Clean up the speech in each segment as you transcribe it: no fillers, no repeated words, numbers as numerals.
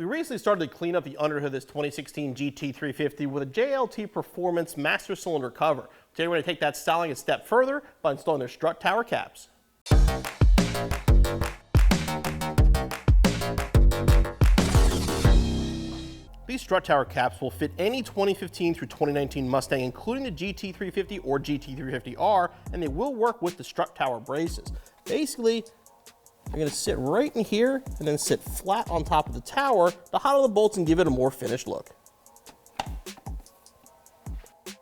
We recently started to clean up the underhood of this 2016 GT350 with a JLT Performance master cylinder cover. Today we're going to take that styling a step further by installing their strut tower caps. These strut tower caps will fit any 2015 through 2019 Mustang, including the GT350 or GT350R, and they will work with the strut tower braces. Basically, they're going to sit right in here and then sit flat on top of the tower to hollow the bolts and give it a more finished look.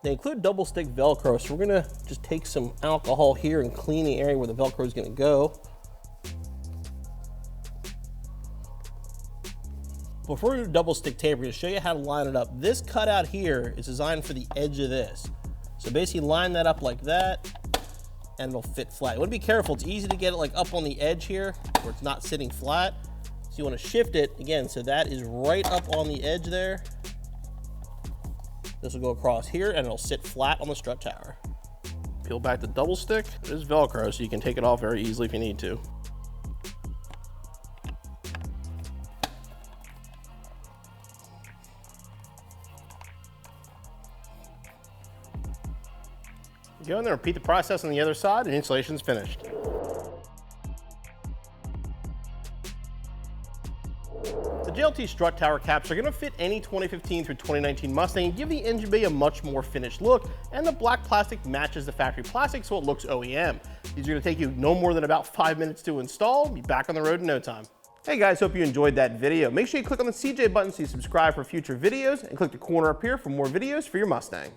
They include double stick Velcro, so we're going to just take some alcohol here and clean the area where the Velcro is going to go. Before we do double stick tape, we're going to show you how to line it up. This cutout here is designed for the edge of this. So basically line that up like that, and it'll fit flat. You want to be careful. It's easy to get it like up on the edge here where it's not sitting flat. So you want to shift it again so that is right up on the edge there. This will go across here and it'll sit flat on the strut tower. Peel back the double stick. There's Velcro, so you can take it off very easily if you need to. Go in there and repeat the process on the other side and installation is finished. The JLT strut tower caps are going to fit any 2015 through 2019 Mustang and give the engine bay a much more finished look, and the black plastic matches the factory plastic so it looks OEM. These are going to take you no more than about 5 minutes to install. Be back on the road in no time. Hey guys, hope you enjoyed that video. Make sure you click on the CJ button so you subscribe for future videos and click the corner up here for more videos for your Mustang.